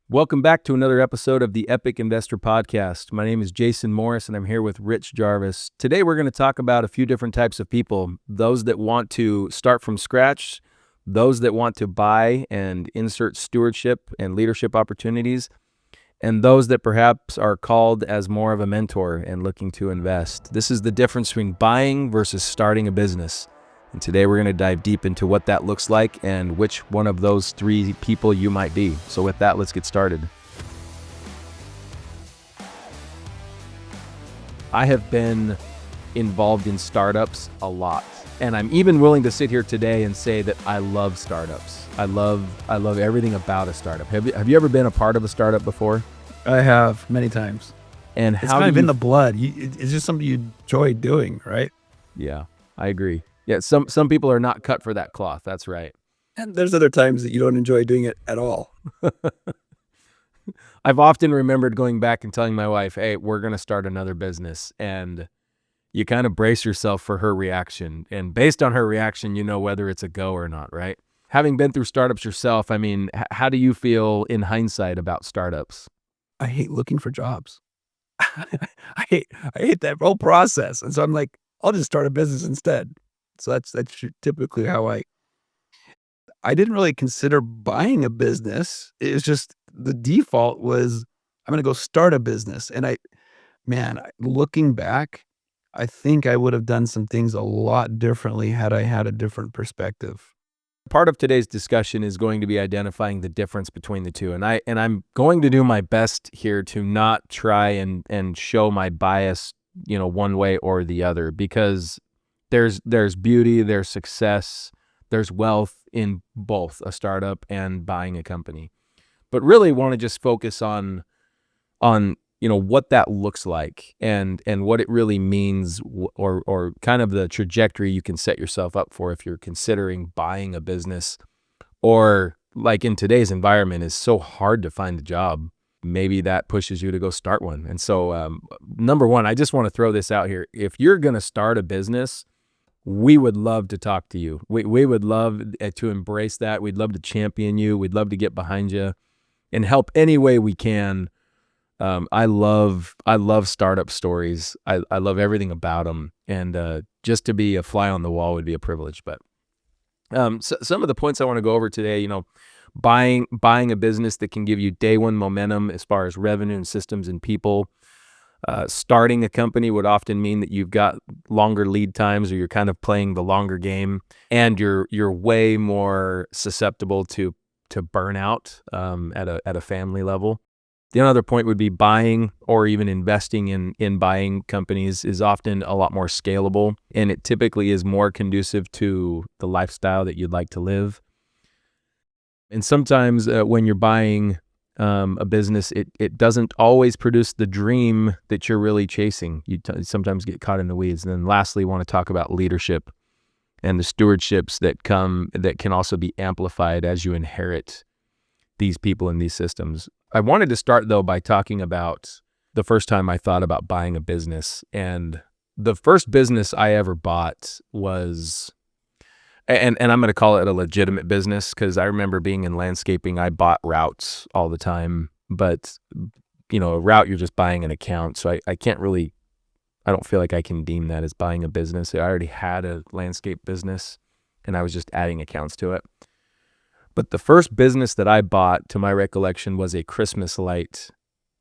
Welcome back to another episode of the Epic Investor Podcast. My name is Jason Morris, and I'm here with Rich Jarvis. Today, we're going to talk about a few different types of people: those that want to start from scratch, those that want to buy and insert stewardship and leadership opportunities, and those that perhaps are called as more of a mentor and looking to invest. This is the difference between buying versus starting a business. And today we're going to dive deep into what that looks like and which one of those three people you might be. So with that, let's get started. I have been involved in startups a lot. And I'm even willing to sit here today and say that I love startups. I love everything about a startup. Have you ever been a part of a startup before? I have many times. And it's kind of in the blood. It's just something you enjoy doing, right? Yeah, I agree. Yeah, some people are not cut for that cloth. That's right. And there's other times that you don't enjoy doing it at all. I've often remembered going back and telling my wife, hey, we're going to start another business. And you kind of brace yourself for her reaction. And based on her reaction, you know whether it's a go or not, right? Having been through startups yourself, I mean, how do you feel in hindsight about startups? I hate looking for jobs. I hate that whole process. And so I'm like, I'll just start a business instead. So that's typically how I didn't really consider buying a business. It was just the default was I'm going to go start a business. And looking back, I think I would have done some things a lot differently had I had a different perspective. Part of today's discussion is going to be identifying the difference between the two. And I'm going to do my best here to not try and show my bias, one way or the other, because there's beauty, there's success, there's wealth in both a startup and buying a company. But really want to just focus on what that looks like and what it really means, or kind of the trajectory you can set yourself up for if you're considering buying a business, or like in today's environment is so hard to find a job. Maybe that pushes you to go start one. And so number one, I just want to throw this out here. If you're going to start a business, we would love to talk to you. We would love to embrace that. We'd love to champion you. We'd love to get behind you and help any way we can. I love startup stories. I love everything about them. And just to be a fly on the wall would be a privilege. But so some of the points I want to go over today, buying a business that can give you day one momentum as far as revenue and systems and people. Starting a company would often mean that you've got longer lead times, or you're kind of playing the longer game, and you're way more susceptible to burnout at a family level. The other point would be buying or even investing in buying companies is often a lot more scalable, and it typically is more conducive to the lifestyle that you'd like to live. And sometimes when you're buying a business, it doesn't always produce the dream that you're really chasing. You sometimes get caught in the weeds. And then lastly, want to talk about leadership and the stewardships that can also be amplified as you inherit these people and these systems. I wanted to start though by talking about the first time I thought about buying a business. And the first business I ever bought was, and I'm going to call it a legitimate business, because I remember being in landscaping, I bought routes all the time. But, a route, you're just buying an account. So I don't feel like I can deem that as buying a business. I already had a landscape business and I was just adding accounts to it. But the first business that I bought, to my recollection, was a Christmas light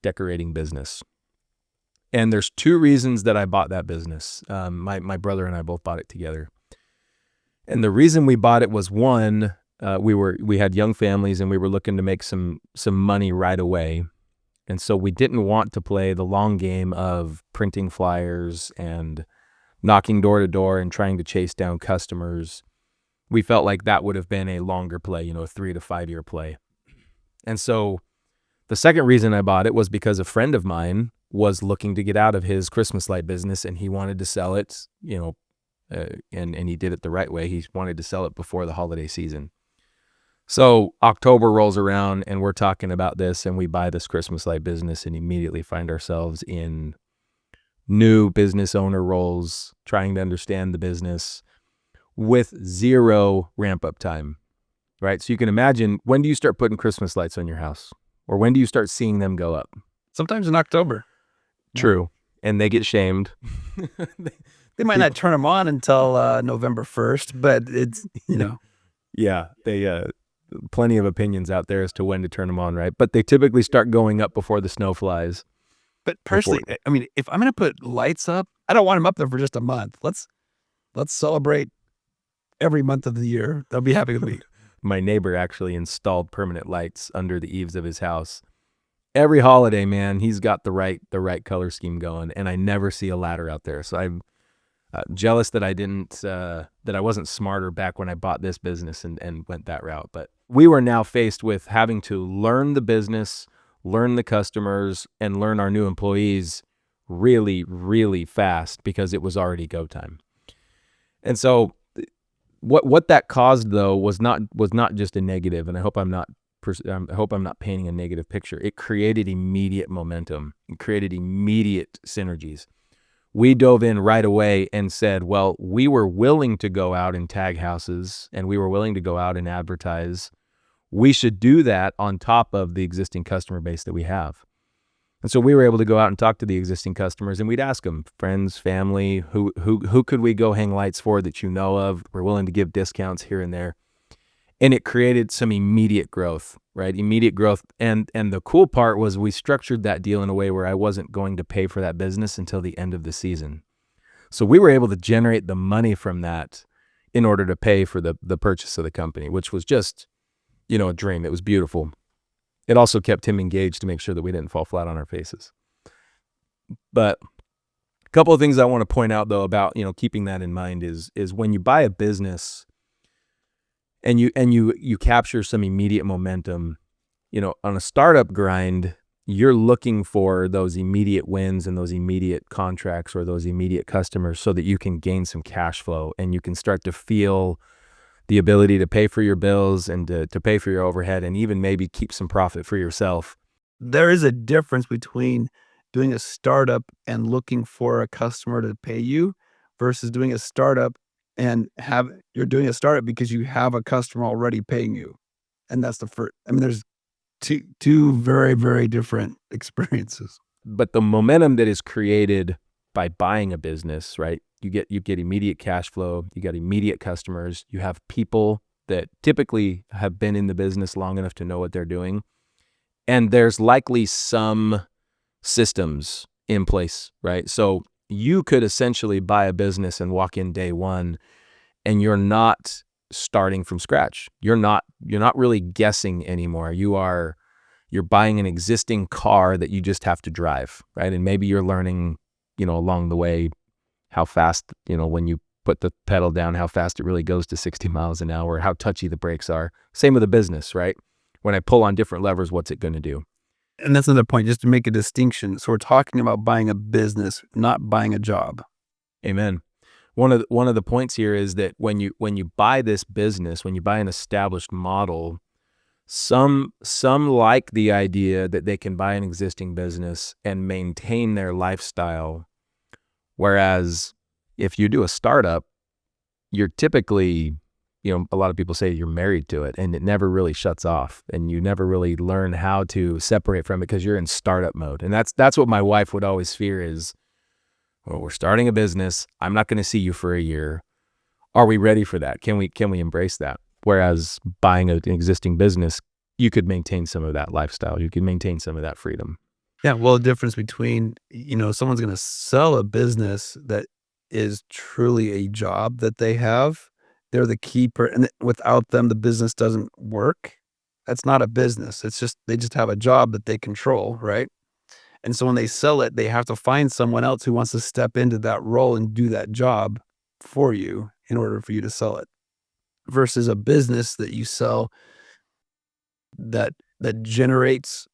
decorating business. And there's two reasons that I bought that business. My brother and I both bought it together. And the reason we bought it was, one, we had young families and we were looking to make some money right away. And so we didn't want to play the long game of printing flyers and knocking door to door and trying to chase down customers. We felt like that would have been a longer play, a 3 to 5 year play. And so the second reason I bought it was because a friend of mine was looking to get out of his Christmas light business, and he wanted to sell it, and he did it the right way. He wanted to sell it before the holiday season. So October rolls around and we're talking about this, and we buy this Christmas light business and immediately find ourselves in new business owner roles, trying to understand the business with zero ramp up time, right? So you can imagine, when do you start putting Christmas lights on your house? Or when do you start seeing them go up? Sometimes in October. Yeah. True. And they get shamed. They might not turn them on until November 1st, but it's, Yeah, they plenty of opinions out there as to when to turn them on, right? But they typically start going up before the snow flies. But personally, I mean, if I'm going to put lights up, I don't want them up there for just a month. Let's celebrate every month of the year. They'll be happy with me. My neighbor actually installed permanent lights under the eaves of his house. Every holiday, man, he's got the right color scheme going, and I never see a ladder out there. So I'm jealous that I wasn't smarter back when I bought this business and went that route. But we were now faced with having to learn the business, learn the customers, and learn our new employees really, really fast because it was already go time. And so what that caused though was not just a negative, and I hope I'm not painting a negative picture. It created immediate momentum. It created immediate synergies. We dove in right away and said, well, we were willing to go out and tag houses, and we were willing to go out and advertise. We should do that on top of the existing customer base that we have. And so we were able to go out and talk to the existing customers, and we'd ask them, friends, family, who could we go hang lights for that you know of? We're willing to give discounts here and there. And it created some immediate growth, right? Immediate growth. And the cool part was we structured that deal in a way where I wasn't going to pay for that business until the end of the season. So we were able to generate the money from that in order to pay for the purchase of the company, which was just, a dream. It was beautiful. It also kept him engaged to make sure that we didn't fall flat on our faces. But a couple of things I want to point out though about, keeping that in mind is when you buy a business and you capture some immediate momentum, on a startup grind, you're looking for those immediate wins and those immediate contracts or those immediate customers so that you can gain some cash flow and you can start to feel the ability to pay for your bills and to pay for your overhead and even maybe keep some profit for yourself. There is a difference between doing a startup and looking for a customer to pay you versus doing a startup and you're doing a startup because you have a customer already paying you. And that's the first. I mean, there's two very, very different experiences. But the momentum that is created by buying a business, right? You get immediate cash flow, you got immediate customers, you have people that typically have been in the business long enough to know what they're doing. And there's likely some systems in place, right? So you could essentially buy a business and walk in day one and you're not starting from scratch. You're not really guessing anymore. You're buying an existing car that you just have to drive, right? And maybe you're learning, along the way how fast, when you put the pedal down, how fast it really goes to 60 miles an hour, how touchy the brakes are. Same with the business, right? When I pull on different levers, what's it going to do? And that's another point, just to make a distinction. So we're talking about buying a business, not buying a job. Amen. One of the points here is that when you buy this business, when you buy an established model, some like the idea that they can buy an existing business and maintain their lifestyle. Whereas if you do a startup, you're typically, a lot of people say you're married to it and it never really shuts off and you never really learn how to separate from it because you're in startup mode. And that's what my wife would always fear is, well, we're starting a business. I'm not going to see you for a year. Are we ready for that? Can we embrace that? Whereas buying an existing business, you could maintain some of that lifestyle. You could maintain some of that freedom. Yeah. Well, the difference between, someone's going to sell a business that is truly a job that they have. They're the keeper. And without them, the business doesn't work. That's not a business. They just have a job that they control. Right. And so when they sell it, they have to find someone else who wants to step into that role and do that job for you in order for you to sell it, versus a business that you sell that generates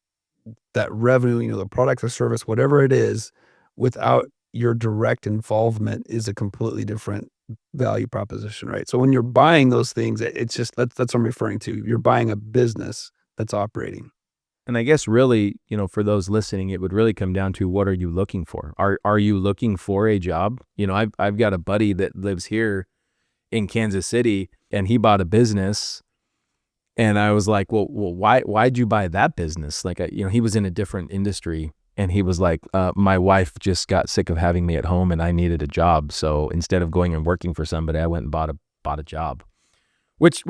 that revenue, the product or service, whatever it is, without your direct involvement is a completely different value proposition, right? So when you're buying those things, it's just, that's what I'm referring to. You're buying a business that's operating. And I guess really, for those listening, it would really come down to what are you looking for? Are you looking for a job? I've got a buddy that lives here in Kansas City and he bought a business And I was like, well, why'd you buy that business? Like, he was in a different industry, and he was like, my wife just got sick of having me at home, and I needed a job. So instead of going and working for somebody, I went and bought a job, which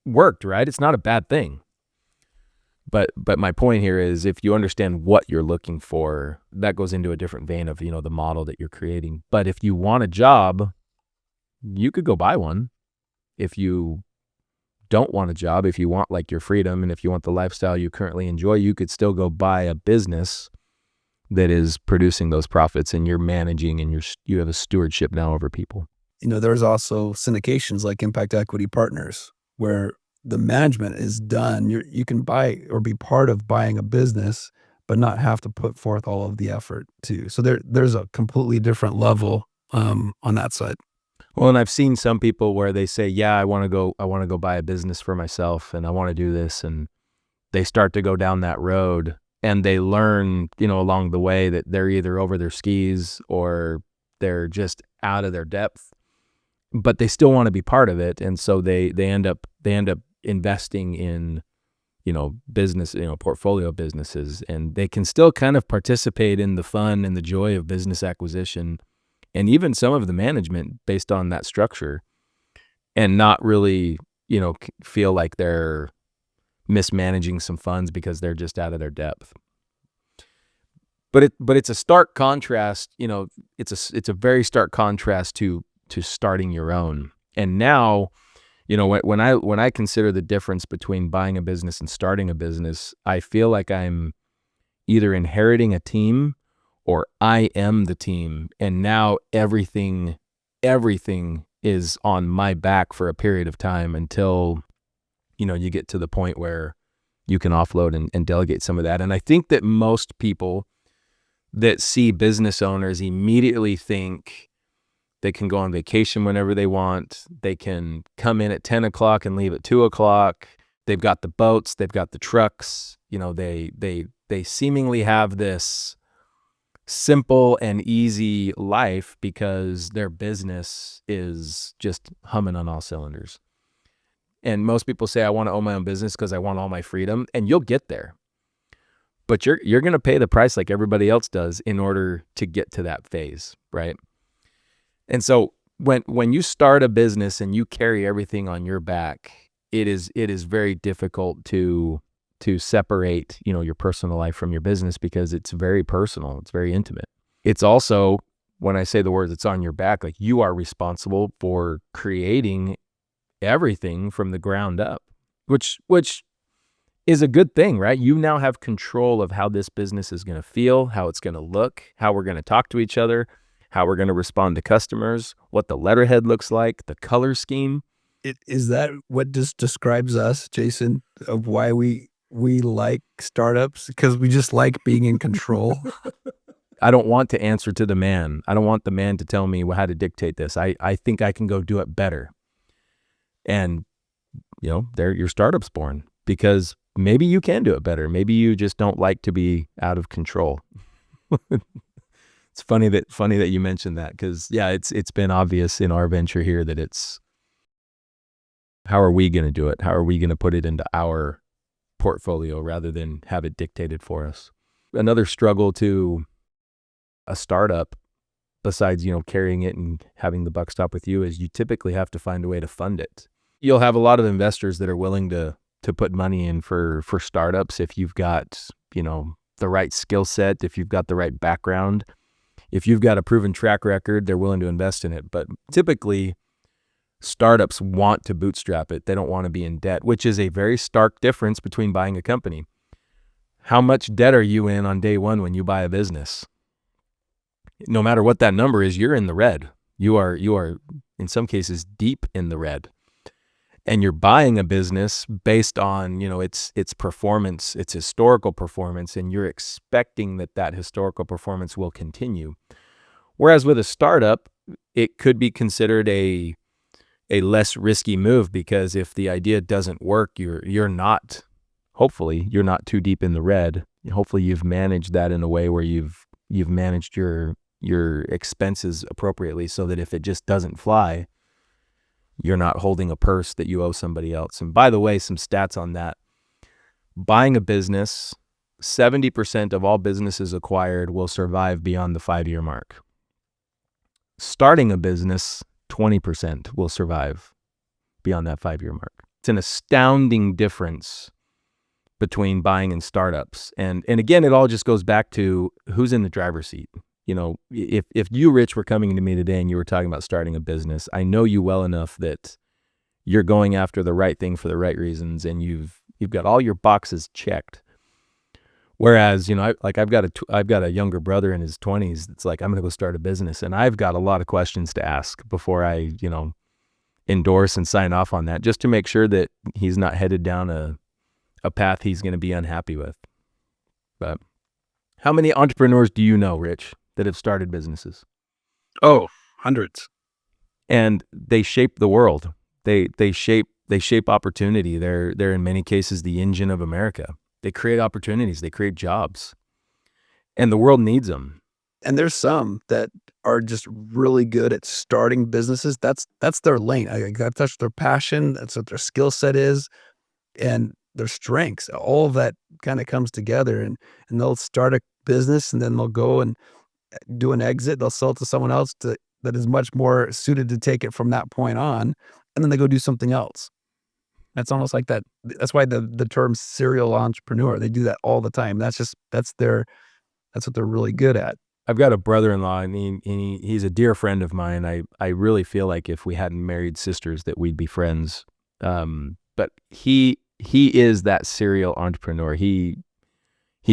worked, right? It's not a bad thing. But my point here is, if you understand what you're looking for, that goes into a different vein of, the model that you're creating. But if you want a job, you could go buy one. If you don't want a job, if you want like your freedom and if you want the lifestyle you currently enjoy, you could still go buy a business that is producing those profits, and you're managing, and you have a stewardship now over people. There's also syndications like Impact Equity Partners, where the management is done. You can buy or be part of buying a business, but not have to put forth all of the effort too. So there's a completely different level on that side. Well, and I've seen some people where they say, yeah, I want to go buy a business for myself, and I want to do this. And they start to go down that road, and they learn, along the way, that they're either over their skis or they're just out of their depth, but they still want to be part of it. And so they end up investing in, business, portfolio businesses, and they can still kind of participate in the fun and the joy of business acquisition, and even some of the management based on that structure, and not really, feel like they're mismanaging some funds because they're just out of their depth. But it's a stark contrast, it's a very stark contrast to starting your own. And now, when I consider the difference between buying a business and starting a business, I feel like I'm either inheriting a team or I am the team. And now everything is on my back for a period of time until, you get to the point where you can offload and delegate some of that. And I think that most people that see business owners immediately think they can go on vacation whenever they want. They can come in at 10 o'clock and leave at 2 o'clock. They've got the boats, they've got the trucks. They seemingly have this simple and easy life because their business is just humming on all cylinders. And most people say, I want to own my own business because I want all my freedom, and you'll get there. But you're going to pay the price like everybody else does in order to get to that phase, right? And so when you start a business and you carry everything on your back, it is very difficult to separate, your personal life from your business, because it's very personal, it's very intimate. It's also, when I say the words, it's on your back, like you are responsible for creating everything from the ground up, which is a good thing, right? You now have control of how this business is going to feel, how it's going to look, how we're going to talk to each other, how we're going to respond to customers, what the letterhead looks like, the color scheme. Is that what just describes us, Jason, of why we like startups? Because we just like being in control. I don't want to answer to the man. I don't want the man to tell me how to dictate this. I think I can go do it better. And, there your startup's born, because maybe you can do it better. Maybe you just don't like to be out of control. It's funny that you mentioned that, because yeah, it's been obvious in our venture here that it's, how are we going to do it? How are we going to put it into our portfolio rather than have it dictated for us? Another struggle to a startup, besides, carrying it and having the buck stop with you, is you typically have to find a way to fund it. You'll have a lot of investors that are willing to put money in for startups if you've got, the right skill set, if you've got the right background, if you've got a proven track record, they're willing to invest in it. But typically, startups want to bootstrap it. They don't want to be in debt, which is a very stark difference between buying a company. How much debt are you in on day one when you buy a business? No matter what that number is, you're in the red. You are in some cases deep in the red. And you're buying a business based on, its performance, its historical performance, and you're expecting that historical performance will continue. Whereas with a startup, it could be considered a less risky move, because if the idea doesn't work, hopefully you're not too deep in the red. Hopefully you've managed that in a way where you've managed your expenses appropriately, so that if it just doesn't fly, You're not holding a purse that you owe somebody else. And by the way, some stats on that. Buying a business, 70% of all businesses acquired will survive beyond the 5-year mark. Starting a business, 20% will survive beyond that 5-year mark. It's an astounding difference between buying and startups. And again, it all just goes back to who's in the driver's seat. You know, if you, Rich, were coming to me today and you were talking about starting a business, I know you well enough that you're going after the right thing for the right reasons, and you've got all your boxes checked. Whereas, you know, I've got a younger brother in his 20s. It's like, I'm going to go start a business, and I've got a lot of questions to ask before I, you know, endorse and sign off on that, just to make sure that he's not headed down a path he's going to be unhappy with. But how many entrepreneurs do you know, Rich, that have started businesses? Oh, hundreds. And they shape the world. They shape opportunity. They're in many cases the engine of America. They create opportunities. They create jobs, and the world needs them. And there's some that are just really good at starting businesses. That's their lane. That's their passion. That's what their skill set is, and their strengths. All of that kind of comes together, and they'll start a business, and then they'll go and do an exit. They'll sell it to someone else that is much more suited to take it from that point on, and then they go do something else. That's almost like that. That's why the term serial entrepreneur. They do that all the time. That's what they're really good at. I've got a brother-in-law, and he's a dear friend of mine. I really feel like if we hadn't married sisters that we'd be friends. But he is that serial entrepreneur. He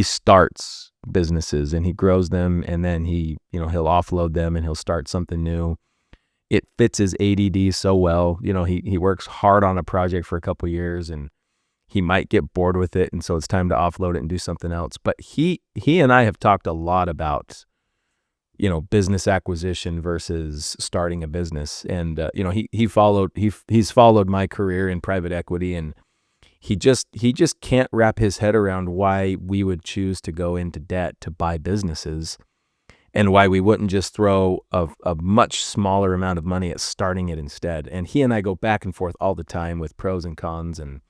starts businesses and he grows them, and then he'll offload them and he'll start something new. It fits his ADD so well. You know, he works hard on a project for a couple of years, and he might get bored with it, and so it's time to offload it and do something else. But he and I have talked a lot about, you know, business acquisition versus starting a business. And you know, he's followed my career in private equity, and he just can't wrap his head around why we would choose to go into debt to buy businesses, and why we wouldn't just throw a much smaller amount of money at starting it instead. And he and I go back and forth all the time with pros and cons, and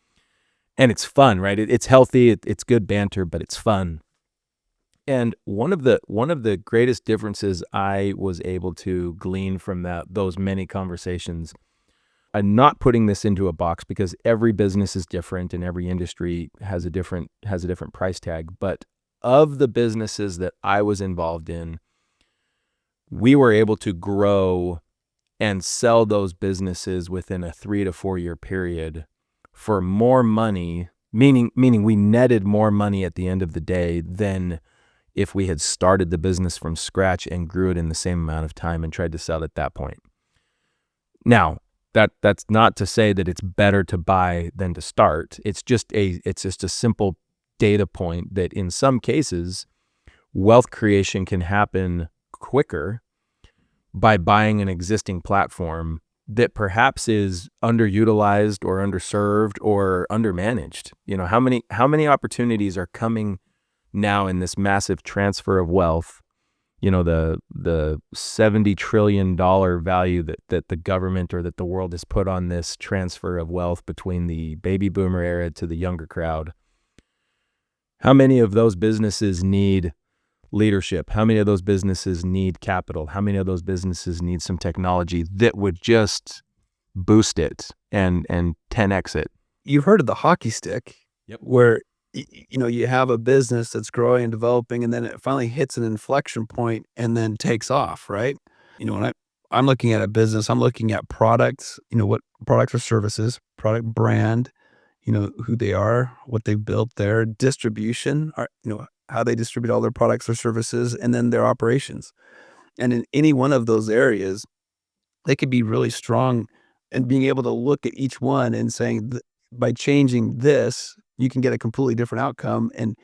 it's fun, right? It's healthy, it's good banter, but it's fun. And one of the greatest differences I was able to glean from those many conversations, I'm not putting this into a box because every business is different and every industry has a different price tag, but of the businesses that I was involved in, we were able to grow and sell those businesses within a 3 to 4 year period for more money, meaning we netted more money at the end of the day than if we had started the business from scratch and grew it in the same amount of time and tried to sell it at that point. Now, that's not to say that it's better to buy than to start. It's just a simple data point that in some cases, wealth creation can happen quicker by buying an existing platform that perhaps is underutilized or underserved or undermanaged. You know, how many opportunities are coming now in this massive transfer of wealth? You know, the $70 trillion value that the government or that the world has put on this transfer of wealth between the baby boomer era to the younger crowd. How many of those businesses need leadership? How many of those businesses need capital? How many of those businesses need some technology that would just boost it and 10x it? You've heard of the hockey stick. Yep. Where you know, you have a business that's growing and developing, and then it finally hits an inflection point and then takes off, right? You know, when I'm looking at a business, I'm looking at products, you know, what products or services, product brand, you know, who they are, what they've built, their distribution, or, you know, how they distribute all their products or services, and then their operations. And in any one of those areas, they could be really strong, and being able to look at each one and saying, by changing this, you can get a completely different outcome. And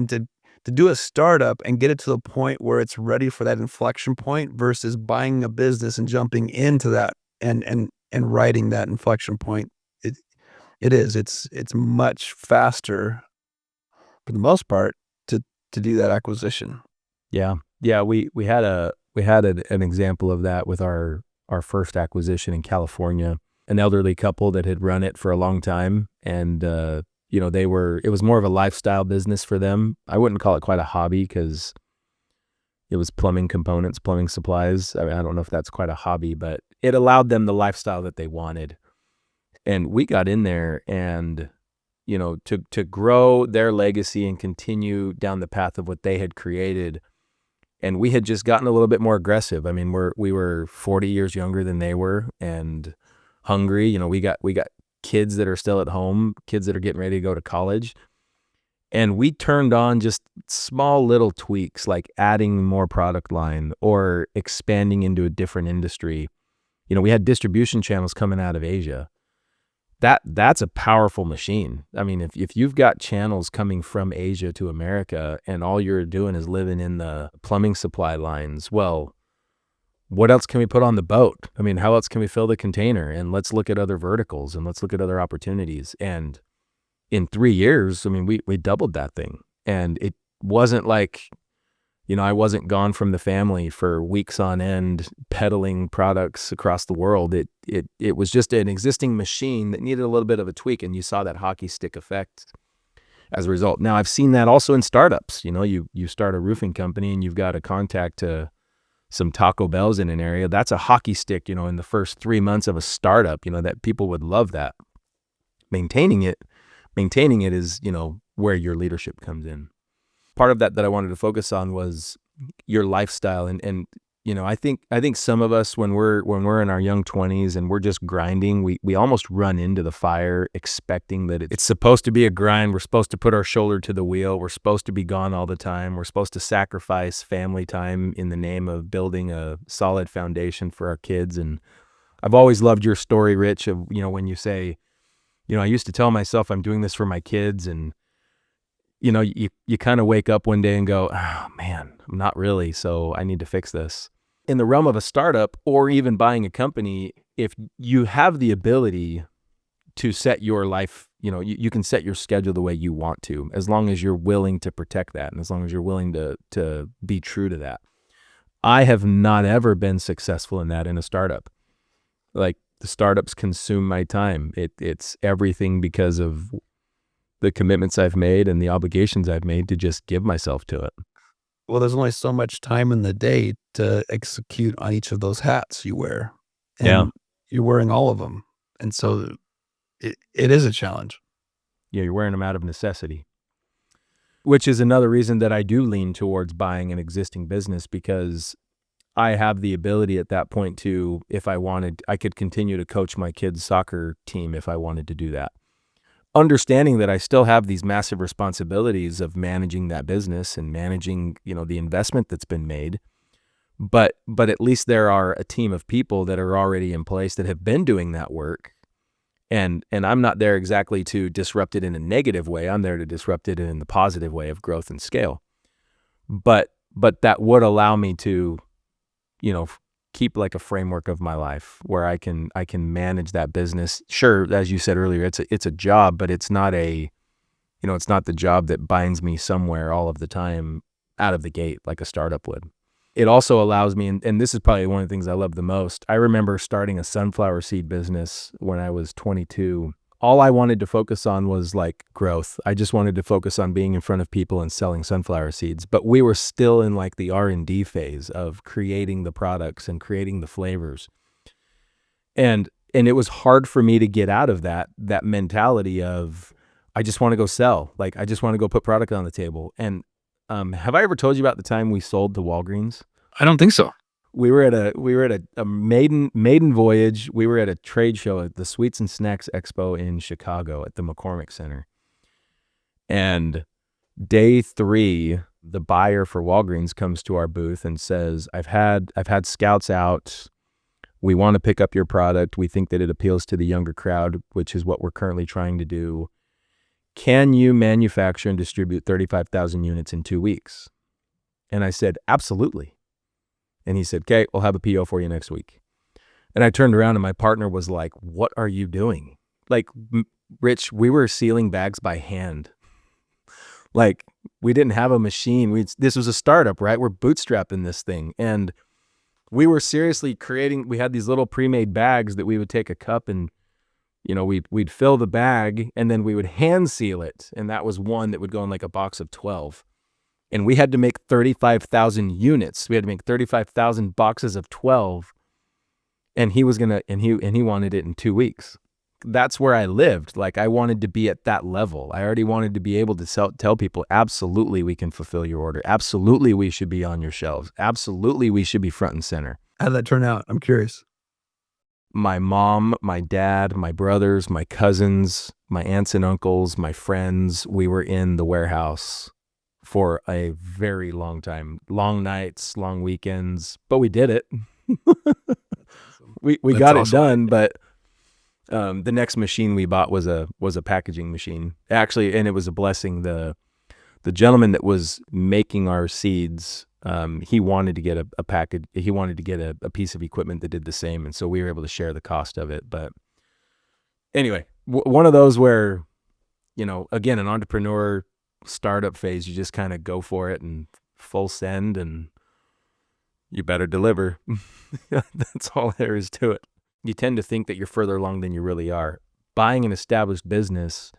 to do a startup and get it to the point where it's ready for that inflection point versus buying a business and jumping into that and riding that inflection point, it's much faster for the most part to do that acquisition. Yeah. We had an example of that with our our first acquisition in California, an elderly couple that had run it for a long time. And, it was more of a lifestyle business for them. I wouldn't call it quite a hobby because it was plumbing components, plumbing supplies. I mean, I don't know if that's quite a hobby, but it allowed them the lifestyle that they wanted. And we got in there and, to grow their legacy and continue down the path of what they had created. And we had just gotten a little bit more aggressive. I mean, we were 40 years younger than they were and hungry. We got kids that are still at home, kids that are getting ready to go to college. And we turned on just small little tweaks like adding more product line or expanding into a different industry. We had distribution channels coming out of Asia. That's a powerful machine. I mean, if you've got channels coming from Asia to America and all you're doing is living in the plumbing supply lines, well, what else can we put on the boat? I mean, how else can we fill the container? And let's look at other verticals and let's look at other opportunities. And in 3 years, I mean, we doubled that thing. And it wasn't like, I wasn't gone from the family for weeks on end peddling products across the world. It was just an existing machine that needed a little bit of a tweak, and you saw that hockey stick effect as a result. Now, I've seen that also in startups. You start a roofing company and you've got a contact to some Taco Bells in an area. That's a hockey stick, in the first 3 months of a startup, that people would love that. Maintaining it is, where your leadership comes in. Part of that I wanted to focus on was your lifestyle. And I think some of us, when we're in our young 20s and we're just grinding, we almost run into the fire expecting that it's supposed to be a grind. We're supposed to put our shoulder to the wheel. We're supposed to be gone all the time. We're supposed to sacrifice family time in the name of building a solid foundation for our kids. And I've always loved your story, Rich, of, when you say, I used to tell myself I'm doing this for my kids, and you kind of wake up one day and go, oh man, I'm not really, so I need to fix this. In the realm of a startup or even buying a company, if you have the ability to set your life, you can set your schedule the way you want to, as long as you're willing to protect that and as long as you're willing to be true to that. I have not ever been successful in that in a startup. Like, the startups consume my time. It's everything because of the commitments I've made and the obligations I've made to just give myself to it. Well, there's only so much time in the day to execute on each of those hats you wear. Yeah. And you're wearing all of them. And so it is a challenge. Yeah, you're wearing them out of necessity, which is another reason that I do lean towards buying an existing business, because I have the ability at that point to, if I wanted, I could continue to coach my kids' soccer team if I wanted to do that. Understanding that I still have these massive responsibilities of managing that business and managing, the investment that's been made. But at least there are a team of people that are already in place that have been doing that work. And I'm not there exactly to disrupt it in a negative way. I'm there to disrupt it in the positive way of growth and scale. But that would allow me to, keep like a framework of my life where I can manage that business. Sure, as you said earlier, it's a job, but it's not it's not the job that binds me somewhere all of the time out of the gate like a startup would. It also allows me, and this is probably one of the things I love the most. I remember starting a sunflower seed business when I was 22. All I wanted to focus on was like growth. I just wanted to focus on being in front of people and selling sunflower seeds. But we were still in like the R&D phase of creating the products and creating the flavors. And it was hard for me to get out of that mentality of, I just want to go sell. Like, I just want to go put product on the table. And have I ever told you about the time we sold to Walgreens? I don't think so. We were at a maiden voyage. We were at a trade show at the Sweets and Snacks Expo in Chicago at the McCormick Center. And day 3, the buyer for Walgreens comes to our booth and says, I've had scouts out. We want to pick up your product. We think that it appeals to the younger crowd, which is what we're currently trying to do. Can you manufacture and distribute 35,000 units in 2 weeks? And I said, absolutely. And he said, okay, we'll have a PO for you next week. And I turned around and my partner was like, what are you doing? Like, Rich, we were sealing bags by hand. Like, we didn't have a machine. This was a startup, right? We're bootstrapping this thing. And We were seriously we had these little pre-made bags that we would take a cup and, we'd fill the bag and then we would hand seal it. And that was one that would go in like a box of 12. And we had to make 35,000 units. We had to make 35,000 boxes of 12. And he wanted it in 2 weeks. That's where I lived. Like, I wanted to be at that level. I already wanted to be able to tell people, absolutely, we can fulfill your order. Absolutely, we should be on your shelves. Absolutely, we should be front and center. How did that turn out? I'm curious. My mom, my dad, my brothers, my cousins, my aunts and uncles, my friends, we were in the warehouse for a very long time. Long nights, long weekends, but we did it. We got it done, but the next machine we bought was a packaging machine. Actually, and it was a blessing. The gentleman that was making our seeds, he wanted to get a package. He wanted to get a piece of equipment that did the same, and so we were able to share the cost of it. But anyway, one of those where, again, an entrepreneur startup phase, you just kind of go for it and full send, and you better deliver. That's all there is to it. You tend to think that you're further along than you really are. Buying an established business,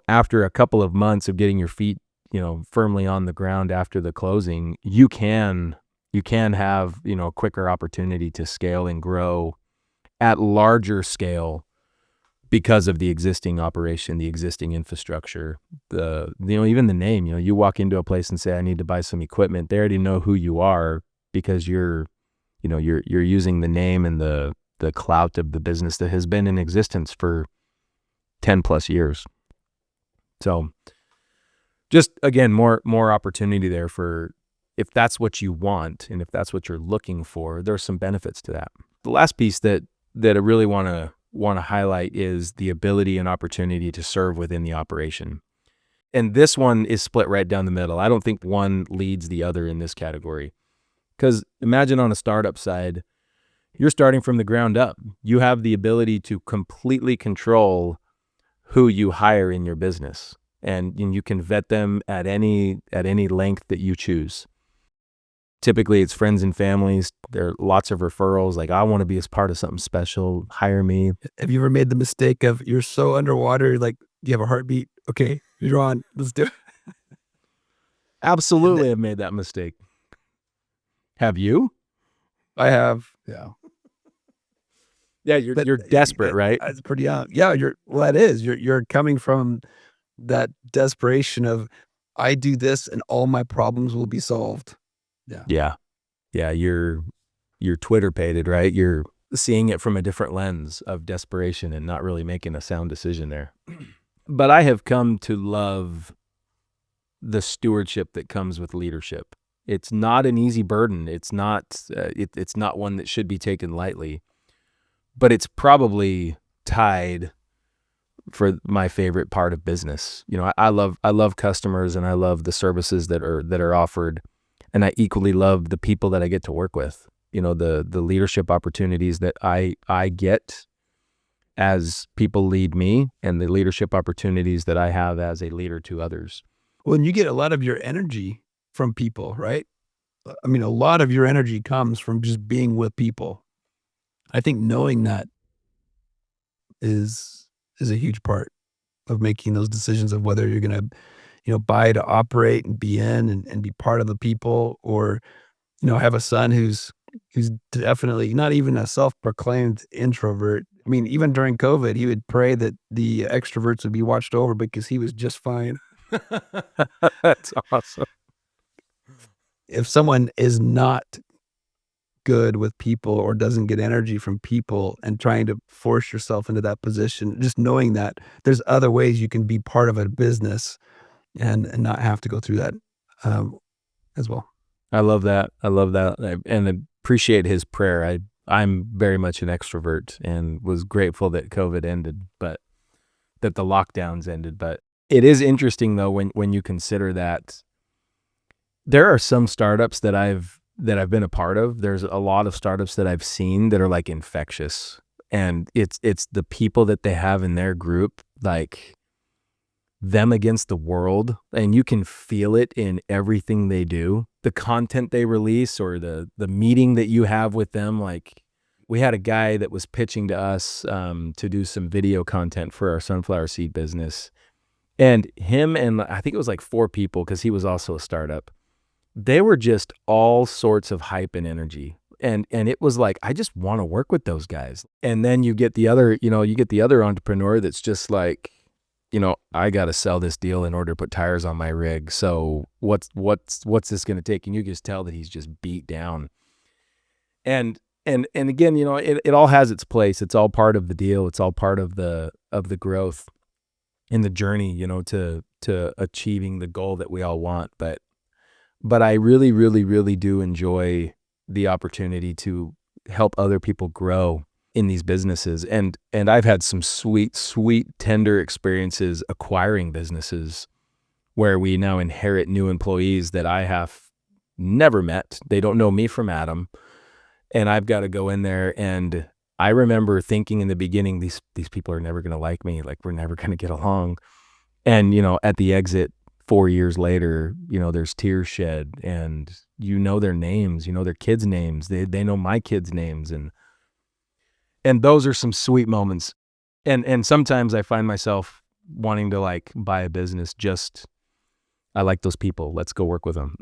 after a couple of months of getting your feet, firmly on the ground after the closing, you can have, a quicker opportunity to scale and grow at larger scale because of the existing operation, the existing infrastructure, even the name. You walk into a place and say, I need to buy some equipment. They already know who you are because you're using the name and the clout of the business that has been in existence for 10 plus years. So just, again, more opportunity there for, if that's what you want and if that's what you're looking for, there's some benefits to that. The last piece that I really want to highlight is the ability and opportunity to serve within the operation. And this one is split right down the middle. I don't think one leads the other in this category. Because imagine on a startup side, you're starting from the ground up. You have the ability to completely control who you hire in your business, and you can vet them at any length that you choose. Typically, it's friends and families. There are lots of referrals. Like, I want to be as part of something special. Hire me. Have you ever made the mistake of, you're so underwater, like, do you have a heartbeat? Okay, you're on. Let's do it. Absolutely, I've made that mistake. Have you? I have. Yeah. Yeah, you're desperate, right? It's pretty young. Yeah, that is. You're coming from that desperation of, I do this and all my problems will be solved. Yeah. You're Twitter-pated, right? You're seeing it from a different lens of desperation and not really making a sound decision there. But I have come to love the stewardship that comes with leadership. It's not an easy burden. It's not one that should be taken lightly, but it's probably tied for my favorite part of business. I love customers, and I love the services that are offered, and I equally love the people that I get to work with. The leadership opportunities that I get as people lead me, and the leadership opportunities that I have as a leader to others. Well, and you get a lot of your energy from people, right? I mean, a lot of your energy comes from just being with people. I think knowing that is a huge part of making those decisions of whether you're going to, buy to operate and be in and be part of the people, or, have a son who's definitely not even a self-proclaimed introvert. I mean, even during COVID, he would pray that the extroverts would be watched over because he was just fine. That's awesome. If someone is not good with people or doesn't get energy from people, and trying to force yourself into that position, just knowing that there's other ways you can be part of a business and not have to go through that as well. I love that. And appreciate his prayer. I'm very much an extrovert and was grateful that COVID ended, but that the lockdowns ended. But it is interesting though, when you consider that there are some startups that I've been a part of. There's a lot of startups that I've seen that are like infectious, and it's the people that they have in their group. Like, them against the world, and you can feel it in everything they do. The content they release or the meeting that you have with them. Like, we had a guy that was pitching to us to do some video content for our sunflower seed business. And him and I think it was like 4 people, because he was also a startup. They were just all sorts of hype and energy. And it was like, I just want to work with those guys. And then you get the other, entrepreneur that's just like, I got to sell this deal in order to put tires on my rig. So what's this going to take? And you just tell that he's just beat down. And again, it all has its place. It's all part of the deal. It's all part of the growth in the journey, to achieving the goal that we all want. But I really, really, really do enjoy the opportunity to help other people grow in these businesses. And I've had some sweet, tender experiences acquiring businesses where we now inherit new employees that I have never met. They don't know me from Adam. And I've got to go in there, and I remember thinking in the beginning, these people are never going to like me. Like, we're never going to get along. And, at the exit 4 years later, there's tears shed, and their names, their kids' names. They know my kids' names. And those are some sweet moments. And sometimes I find myself wanting to like buy a business. I like those people. Let's go work with them.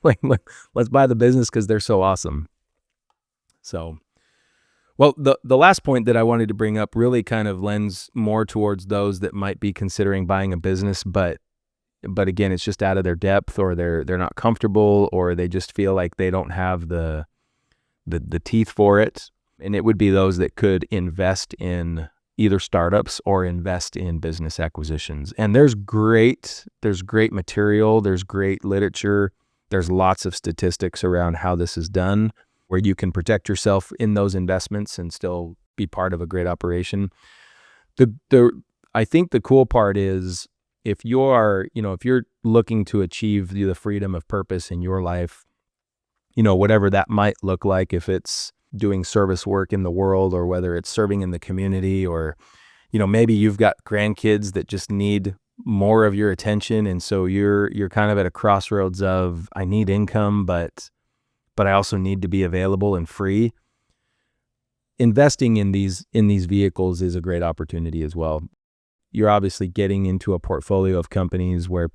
like, let's buy the business because they're so awesome. So, well, the last point that I wanted to bring up really kind of lends more towards those that might be considering buying a business, but again, it's just out of their depth, or they're not comfortable, or they just feel like they don't have the teeth for it. And it would be those that could invest in either startups or invest in business acquisitions. And there's great material, there's great literature, there's lots of statistics around how this is done, where you can protect yourself in those investments and still be part of a great operation. I think the cool part is, if you're looking to achieve the freedom of purpose in your life, whatever that might look like, if it's doing service work in the world, or whether it's serving in the community, or, maybe you've got grandkids that just need more of your attention. And so you're kind of at a crossroads of, I need income, but I also need to be available and free. Investing in these vehicles is a great opportunity as well. You're obviously getting into a portfolio of companies where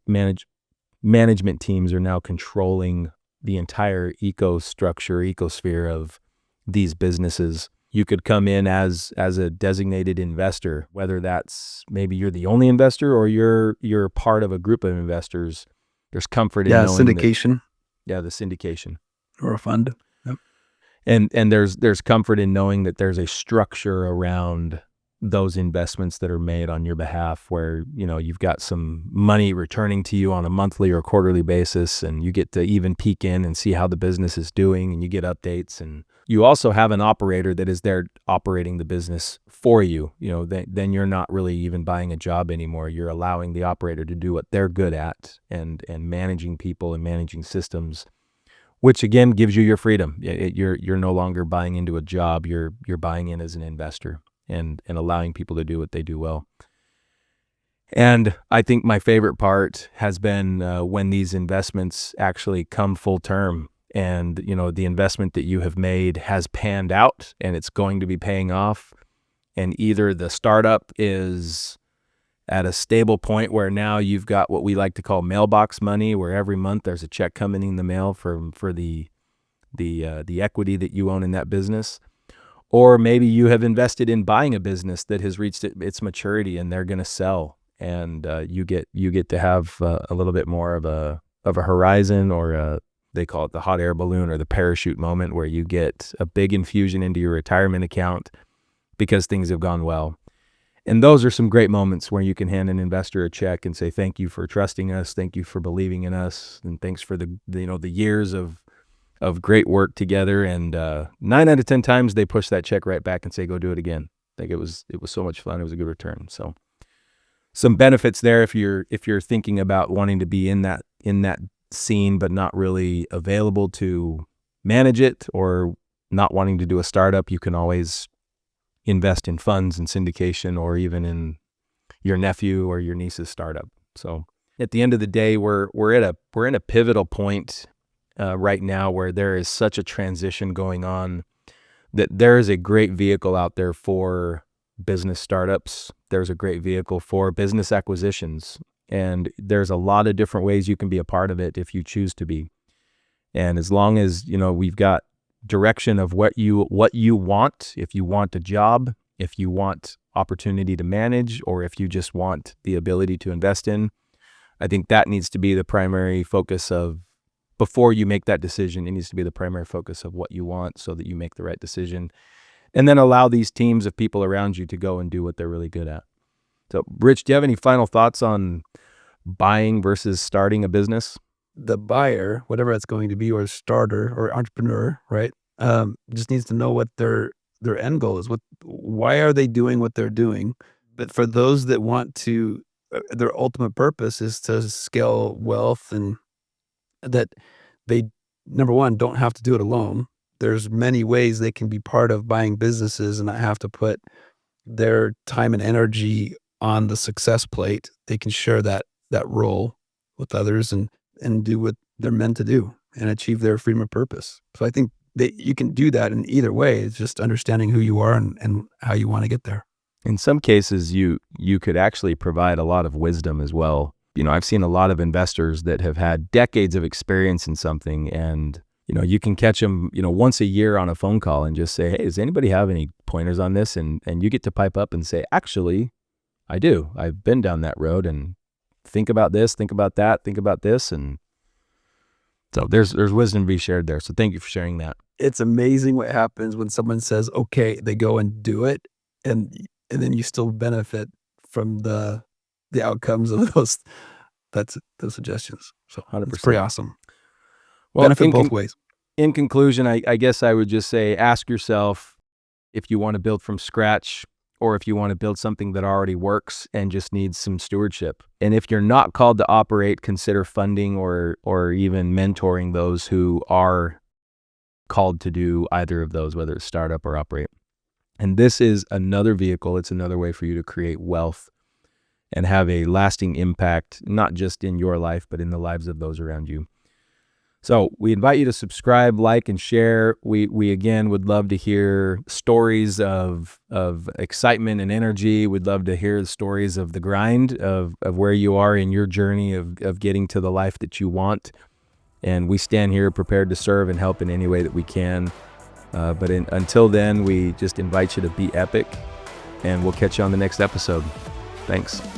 management teams are now controlling the entire ecosphere of these businesses. You could come in as a designated investor, whether that's maybe you're the only investor or you're part of a group of investors. There's comfort in knowing syndication. The syndication. Or a fund. Yep. And there's comfort in knowing that there's a structure around those investments that are made on your behalf, where, you've got some money returning to you on a monthly or quarterly basis, and you get to even peek in and see how the business is doing, and you get updates. And you also have an operator that is there operating the business for you. Then you're not really even buying a job anymore. You're allowing the operator to do what they're good at, and managing people and managing systems, which again gives you your freedom. You're no longer buying into a job. You're buying in as an investor, and allowing people to do what they do well. And I think my favorite part has been when these investments actually come full term, and the investment that you have made has panned out, and it's going to be paying off. And either the startup is at a stable point where now you've got what we like to call mailbox money, where every month there's a check coming in the mail for the equity that you own in that business. Or maybe you have invested in buying a business that has reached its maturity, and they're going to sell, and you get to have a little bit more of a horizon, or they call it the hot air balloon or the parachute moment, where you get a big infusion into your retirement account because things have gone well. And those are some great moments where you can hand an investor a check and say, thank you for trusting us, thank you for believing in us, and thanks for the years of great work together. And 9 out of 10 times they push that check right back and say, go do it again. I think it was so much fun. It was a good return. So some benefits there if you're thinking about wanting to be in that scene, but not really available to manage it, or not wanting to do a startup. You can always invest in funds and syndication, or even in your nephew or your niece's startup. So at the end of the day, we're in a pivotal point right now where there is such a transition going on that there is a great vehicle out there for business startups. There's a great vehicle for business acquisitions, and there's a lot of different ways you can be a part of it if you choose to be. And as long as, we've got direction of what you want, if you want a job, if you want opportunity to manage, or if you just want the ability to invest in, I think that needs to be the primary focus of, before you make that decision, it needs to be the primary focus of what you want so that you make the right decision. And then allow these teams of people around you to go and do what they're really good at. So, Rich, do you have any final thoughts on buying versus starting a business? The buyer, whatever it's going to be, or starter or entrepreneur, right? Just needs to know what their end goal is. Why are they doing what they're doing? But for those that want to, their ultimate purpose is to scale wealth, and that they, number one, don't have to do it alone. There's many ways they can be part of buying businesses and not have to put their time and energy on the success plate. They can share that role with others and do what they're meant to do and achieve their freedom of purpose. So I think that you can do that in either way. It's just understanding who you are and how you want to get there. In some cases, you could actually provide a lot of wisdom as well. I've seen a lot of investors that have had decades of experience in something, and you can catch them, once a year on a phone call and just say, hey, does anybody have any pointers on this? And you get to pipe up and say, actually, I do. I've been down that road, and think about this, think about that, think about this. And so there's wisdom to be shared there. So thank you for sharing that. It's amazing what happens when someone says, okay, they go and do it. And then you still benefit from the outcomes of those suggestions. So 100%. It's pretty awesome. Well, benefit both ways. In conclusion, I guess I would just say, ask yourself if you want to build from scratch, or if you want to build something that already works and just needs some stewardship. And if you're not called to operate, consider funding or even mentoring those who are called to do either of those, whether it's startup or operate. And this is another vehicle. It's another way for you to create wealth and have a lasting impact, not just in your life, but in the lives of those around you. So we invite you to subscribe, like, and share. We again would love to hear stories of excitement and energy. We'd love to hear the stories of the grind of where you are in your journey of getting to the life that you want. And we stand here prepared to serve and help in any way that we can. But until then, we just invite you to be epic, and we'll catch you on the next episode. Thanks.